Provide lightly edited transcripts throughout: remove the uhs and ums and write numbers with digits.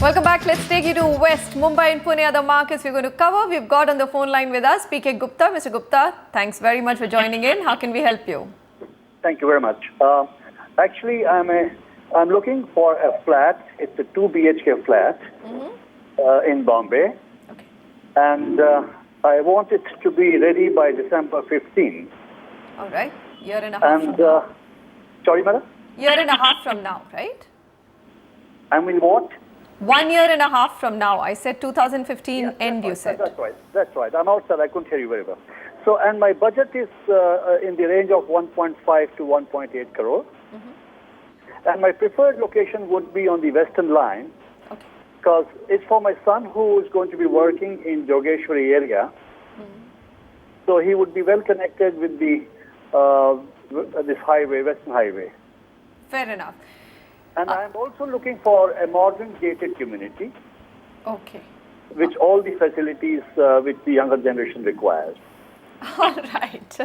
Welcome back. Let's take you to West. Mumbai and Pune are the markets we're going to cover. We've got on the phone line with us PK Gupta. Mr. Gupta, thanks very much for joining in. How can we help you? Thank you very much. Actually, I'm looking for a flat. It's a 2 BHK flat in Bombay. Okay. And I want it to be ready by December 15. All right. Year and a half from And, now. sorry, madam? Year and a half from now, right? I mean, what? 1 year and a half from now. I said 2015 end, you said. That's right. That's right. I'm outside. I couldn't hear you very well. So, and my budget is in the range of 1.5 to 1.8 crore. And my preferred location would be on the Western Line. Okay. Because it's for my son who is going to be working in Jogeshwari area. So he would be well connected with the this highway, Western Highway. Fair enough. And I'm also looking for a modern gated community, Okay. which all the facilities which the younger generation requires. All right.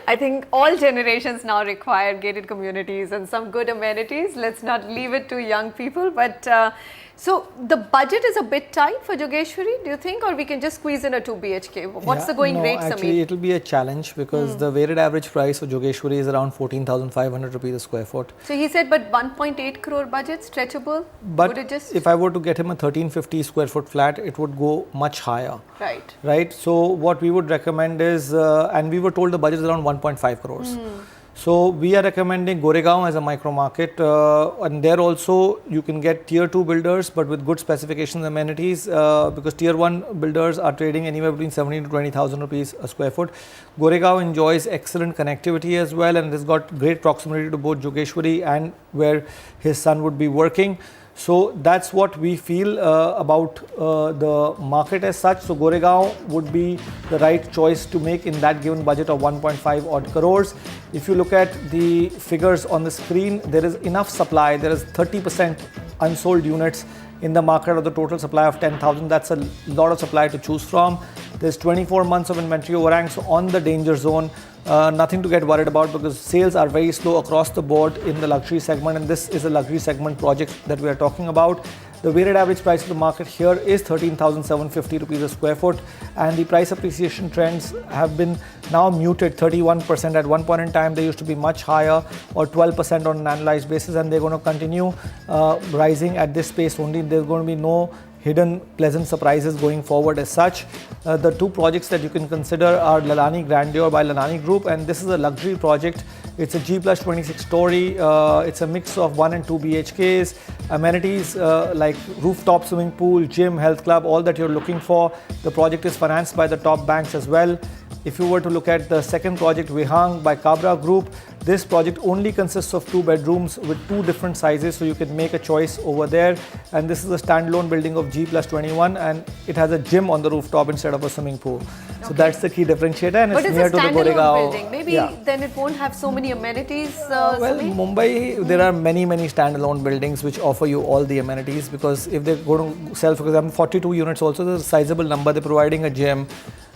I think all generations now require gated communities and some good amenities. Let's not leave it to young people. But so the budget is a bit tight for Jogeshwari, do you think? Or we can just squeeze in a 2 BHK? What's the going rate, Sameer? Actually, it will be a challenge because the weighted average price for Jogeshwari is around 14,500 rupees a square foot. So he said, but 1.8 crore budget, stretchable? But would it just... if I were to get him a 1350 square foot flat, it would go much higher. Right. Right. So what we would recommend is, and we were told the budget is around 1.5 crores. So we are recommending Goregaon as a micro market, and there also you can get tier 2 builders, but with good specifications and amenities, because tier 1 builders are trading anywhere between 17 to 20,000 rupees a square foot. Goregaon enjoys excellent connectivity as well, and it has got great proximity to both Jogeshwari and where his son would be working. So that's what we feel about the market as such. So Goregaon would be the right choice to make in that given budget of 1.5 odd crores. If you look at the figures on the screen, there is enough supply. There is 30% unsold units in the market of the total supply of 10,000. That's a lot of supply to choose from. There's 24 months of inventory overhang, so on the danger zone. Nothing to get worried about because sales are very slow across the board in the luxury segment, and this is a luxury segment project that we are talking about. The weighted average price of the market here is 13,750 rupees a square foot, and the price appreciation trends have been now muted 31%. At one point in time, they used to be much higher, or 12% on an annualized basis, and they're going to continue rising at this pace only. There's going to be no hidden pleasant surprises going forward as such. The two projects that you can consider are Lalani Grandeur by Lalani Group, and this is a luxury project. It's a G plus 26 story. It's a mix of 1 and 2 BHKs, amenities like rooftop swimming pool, gym, health club, all that you're looking for. The project is financed by the top banks as well. If you were to look at the second project, Vihang by Cabra Group, this project only consists of 2 bedrooms with 2 different sizes, so you can make a choice over there. And this is a standalone building of G plus 21, and it has a gym on the rooftop instead of a swimming pool. So that's the key differentiator, and but it's near to the Goregaon building. Maybe then it won't have so many amenities. Well, Mumbai, there are many standalone buildings which offer you all the amenities, because if they're going to sell, for example, 42 units also, there's a sizable number. They're providing a gym.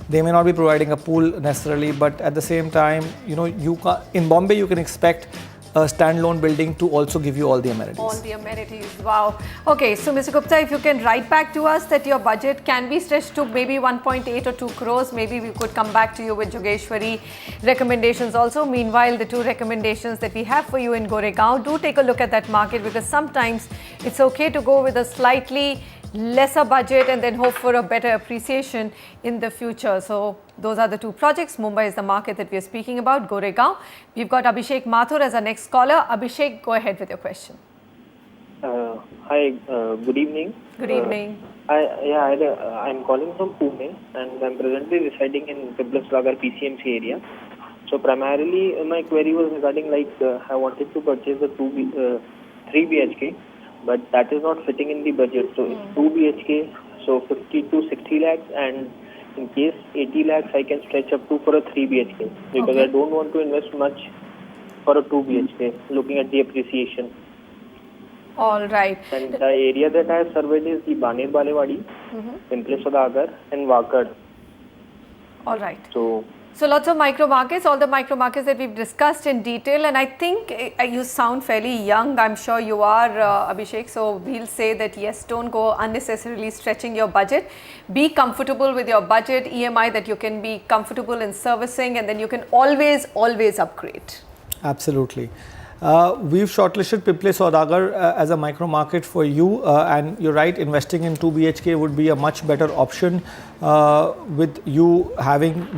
They may not be providing a pool necessarily, but at the same time, you know, in Bombay you can expect a standalone building to also give you all the amenities. All the amenities, wow. Okay, so Mr. Gupta, if you can write back to us that your budget can be stretched to maybe 1.8 or 2 crores, maybe we could come back to you with Jogeshwari recommendations also. Meanwhile, the 2 recommendations that we have for you in Goregaon, do take a look at that market, because sometimes it's okay to go with a slightly lesser budget and then hope for a better appreciation in the future. So those are the 2 projects. Mumbai is the market that we are speaking about. Goregaon. We've got Abhishek Mathur as our next caller. Abhishek, go ahead with your question. Hi, good evening. Good evening. I'm calling from Pune, and I'm presently residing in Biplab Sagar PCMC area. So primarily my query was regarding I wanted to purchase a 3 BHK, but that is not fitting in the budget. So it's 2 BHK, so 50 to 60 lakhs, and in case 80 lakhs I can stretch up to for a 3 BHK, because I don't want to invest much for a 2 BHK, looking at the appreciation. All right. And the area that I have surveyed is the Baner Balewadi, Pimple Sadagar and Wakad. All right. So So lots of micro markets, all the micro markets that we've discussed in detail, and I think you sound fairly young. I'm sure you are, Abhishek. So we'll say that yes, don't go unnecessarily stretching your budget. Be comfortable with your budget EMI that you can be comfortable in servicing, and then you can always upgrade. Absolutely. We've shortlisted Pimple Saudagar as a micro market for you, and you're right, investing in 2 BHK would be a much better option with you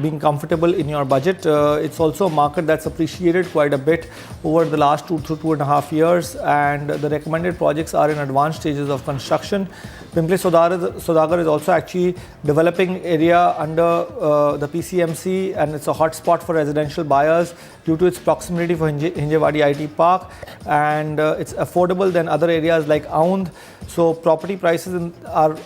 being comfortable in your budget. It's also a market that's appreciated quite a bit over the last 2 to 2.5 years, and the recommended projects are in advanced stages of construction. Pimple Saudagar is also actually developing area under the PCMC, and it's a hot spot for residential buyers due to its proximity for Hinjewadi IT Park, and it's affordable than other areas like Aundh. So property prices are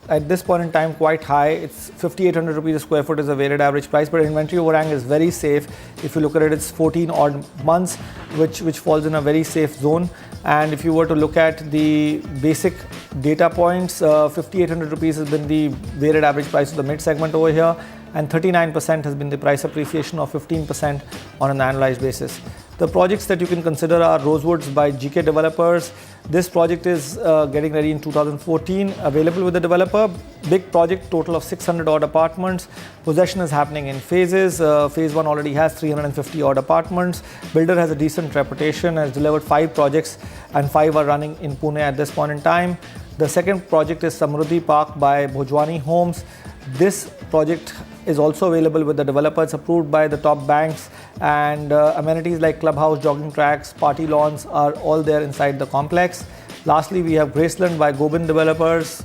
at this point in time quite high. It's 5,800 rupees a square foot is a weighted average price, but inventory overhang is very safe. If you look at it, it's 14 odd months, which falls in a very safe zone. And if you were to look at the basic data points, 5,800 rupees has been the weighted average price of the mid segment over here, and 39% has been the price appreciation of 15% on an annualized basis. The projects that you can consider are Rosewoods by GK Developers. This project is getting ready in 2014, available with the developer. Big project, total of 600 odd apartments. Possession is happening in phases. Phase 1 already has 350 odd apartments. Builder has a decent reputation, has delivered 5 projects, and 5 are running in Pune at this point in time. The second project is Samruddhi Park by Bhojwani Homes. This project is also available with the developer. It's approved by the top banks, and amenities like clubhouse, jogging tracks, party lawns are all there inside the complex. Lastly, we have Graceland by Gobind Developers.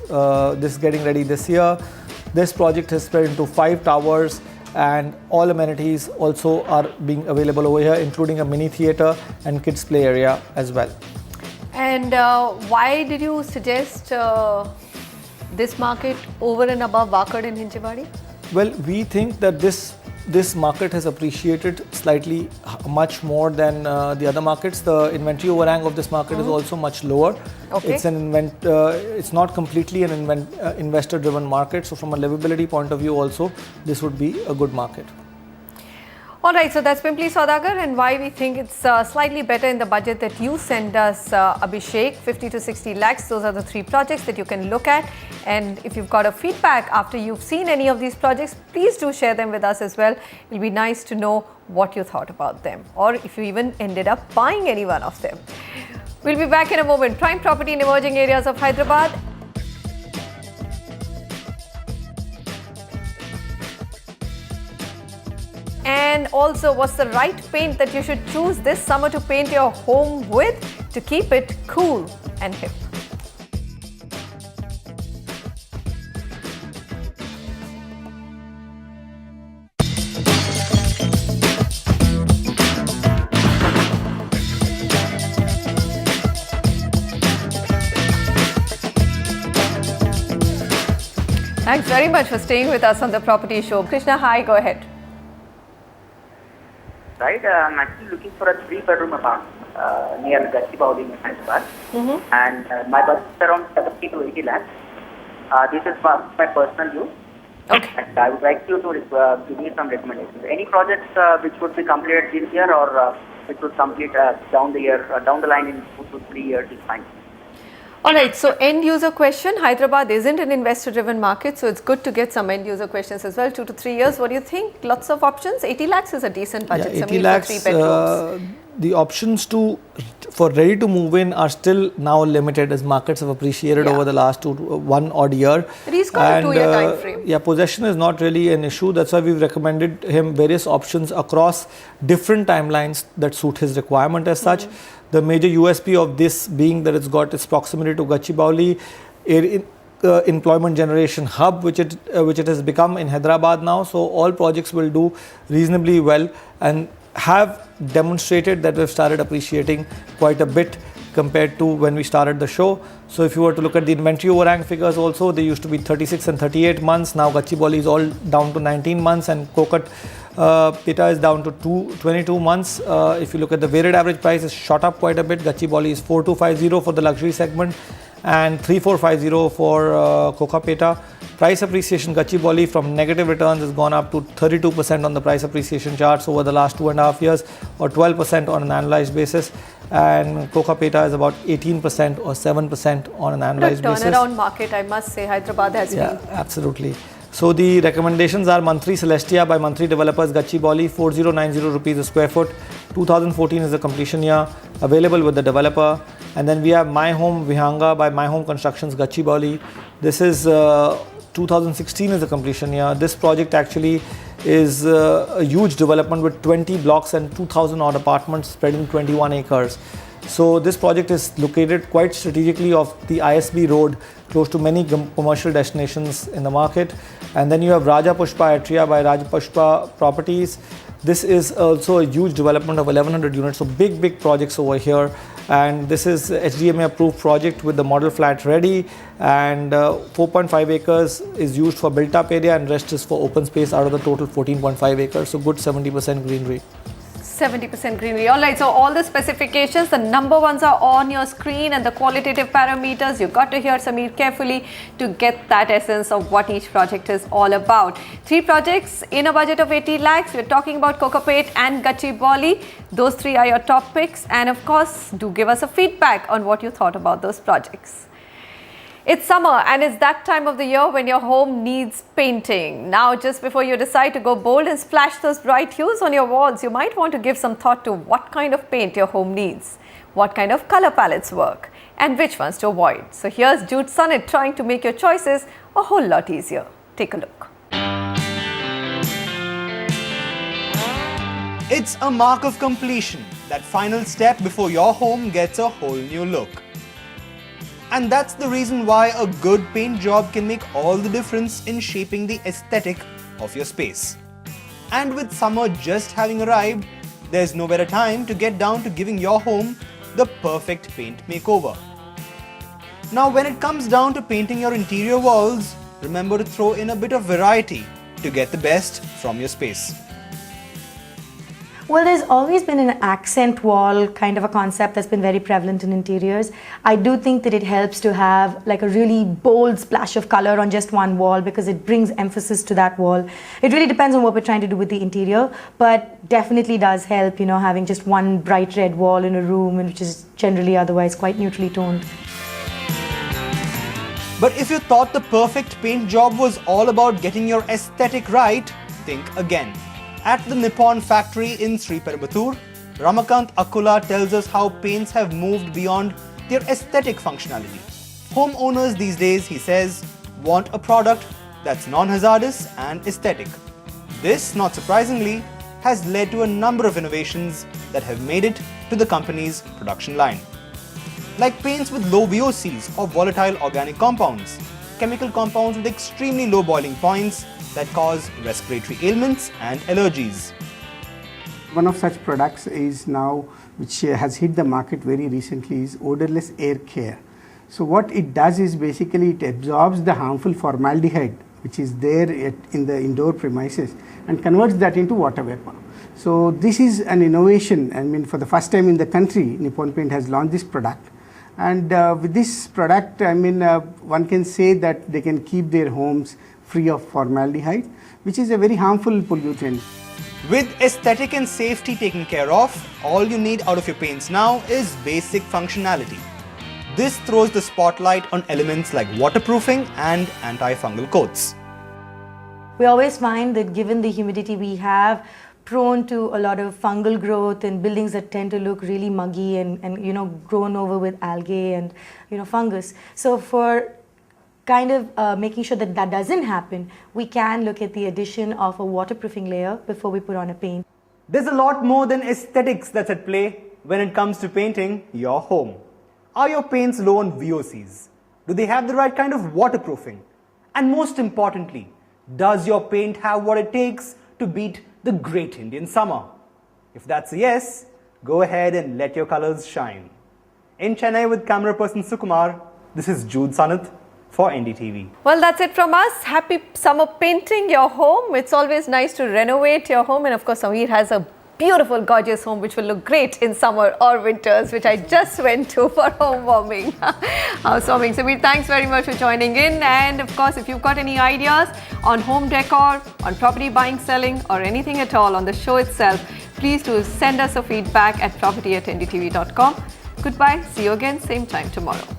This is getting ready this year. This project is spread into 5 towers, and all amenities also are being available over here, including a mini theatre and kids play area as well. And why did you suggest this market over and above Wakad and Hinjewadi? Well, we think that this market has appreciated slightly much more than the other markets. The inventory overhang of this market is also much lower. Okay. It's not completely an investor-driven market. So from a livability point of view also, this would be a good market. Alright, so that's Pimple Saudagar, and why we think it's slightly better in the budget that you send us, Abhishek, 50 to 60 lakhs. Those are the 3 projects that you can look at. And if you've got a feedback after you've seen any of these projects, please do share them with us as well. It'll be nice to know what you thought about them, or if you even ended up buying any one of them. We'll be back in a moment. Prime property in emerging areas of Hyderabad. And also, what's the right paint that you should choose this summer to paint your home with to keep it cool and hip? Thanks very much for staying with us on the Property Show. Krishna, hi, go ahead. Right, I'm actually looking for a 3-bedroom apartment near Gachibowli in Hyderabad, and my budget is around 70 to 80 lakhs. This is for my personal use. Okay. And I would like you to give me some recommendations. Any projects which would be completed this year, or which would complete down the line in 2 to 3 years is fine. Alright, so end user question. Hyderabad isn't an investor driven market, so it's good to get some end user questions as well. 2 to 3 years, what do you think? Lots of options? 80 lakhs is a decent budget. Yeah, 80 lakhs, for 3 bedrooms. the options for ready to move in are still now limited, as markets have appreciated over the last 1 odd year. But he's got a 2-year time frame. Yeah, possession is not really an issue. That's why we've recommended him various options across different timelines that suit his requirement as such. The major USP of this being that it's got its proximity to Gachibowli, employment generation hub, which it has become in Hyderabad now. So all projects will do reasonably well and have demonstrated that we've started appreciating quite a bit compared to when we started the show. So if you were to look at the inventory overhang figures also, they used to be 36 and 38 months. Now Gachibowli is all down to 19 months, and Kokat Peta is down to 22 months. If you look at the weighted average price, it's shot up quite a bit. Gachibowli is 4250 for the luxury segment and 3450 for Kokat Peta. Price appreciation, Gachibowli from negative returns has gone up to 32% on the price appreciation charts over the last 2.5 years, or 12% on an annualized basis. And Kokapeta is about 18% or 7% on an annualized basis. Turnaround market, I must say, Hyderabad has been. Yeah, absolutely. So the recommendations are Mantri Celestia by Mantri Developers, Gachibowli, 4090 rupees a square foot. 2014 is the completion year, available with the developer. And then we have My Home Vihanga by My Home Constructions, Gachibowli. This is 2016 is the completion year. This project actually is a huge development with 20 blocks and 2,000 odd apartments spread in 21 acres. So this project is located quite strategically off the ISB road, close to many commercial destinations in the market. And then you have Raja Pushpa Atria by Raja Pushpa Properties. This is also a huge development of 1100 units, so big projects over here. And this is HDMA approved project with the model flat ready, and 4.5 acres is used for built up area and rest is for open space out of the total 14.5 acres, so good 70% greenery. 70% greenery. All right, so all the specifications, the number ones are on your screen, and the qualitative parameters, you've got to hear Sameer carefully to get that essence of what each project is all about. 3 projects in a budget of 80 lakhs. We're talking about Kokapet and Gachibowli. Those 3 are your top picks, and of course, do give us a feedback on what you thought about those projects. It's summer and it's that time of the year when your home needs painting. Now, just before you decide to go bold and splash those bright hues on your walls, you might want to give some thought to what kind of paint your home needs, what kind of color palettes work, and which ones to avoid. So here's Jude Sunnit trying to make your choices a whole lot easier. Take a look. It's a mark of completion, that final step before your home gets a whole new look. And that's the reason why a good paint job can make all the difference in shaping the aesthetic of your space. And with summer just having arrived, there's no better time to get down to giving your home the perfect paint makeover. Now, when it comes down to painting your interior walls, remember to throw in a bit of variety to get the best from your space. Well, there's always been an accent wall kind of a concept that's been very prevalent in interiors. I do think that it helps to have like a really bold splash of color on just one wall because it brings emphasis to that wall. It really depends on what we're trying to do with the interior, but definitely does help, having just one bright red wall in a room which is generally otherwise quite neutrally toned. But if you thought the perfect paint job was all about getting your aesthetic right, think again. At the Nippon factory in Sri Perumbudur, Ramakant Akula tells us how paints have moved beyond their aesthetic functionality. Homeowners these days, he says, want a product that's non-hazardous and aesthetic. This, not surprisingly, has led to a number of innovations that have made it to the company's production line. Like paints with low VOCs or volatile organic compounds, chemical compounds with extremely low boiling points that cause respiratory ailments and allergies. One of such products is now, which has hit the market very recently, is odorless air care. So what it does is basically it absorbs the harmful formaldehyde which is there in the indoor premises and converts that into water vapor. So this is an innovation. I mean, for the first time in the country, Nippon Paint has launched this product. And with this product, I mean, one can say that they can keep their homes free of formaldehyde, which is a very harmful pollutant. With aesthetic and safety taken care of, all you need out of your paints now is basic functionality. This throws the spotlight on elements like waterproofing and antifungal coats. We always find that given the humidity we have, prone to a lot of fungal growth and buildings that tend to look really muggy and grown over with algae and fungus. So for kind of making sure that that doesn't happen, we can look at the addition of a waterproofing layer before we put on a paint. There's a lot more than aesthetics that's at play when it comes to painting your home. Are your paints low on VOCs? Do they have the right kind of waterproofing? And most importantly, does your paint have what it takes to beat the great Indian summer? If that's a yes, go ahead and let your colors shine. In Chennai with camera person Sukumar, this is Jude Sunnit for NDTV. Well, that's it from us. Happy summer painting your home. It's always nice to renovate your home, and of course Sameer has a beautiful, gorgeous home which will look great in summer or winters, which I just went to for home warming. Housewarming. Sameer, thanks very much for joining in. And of course, if you've got any ideas on home decor, on property buying, selling, or anything at all on the show itself, please do send us a feedback at property@ndtv.com. Goodbye. See you again, same time tomorrow.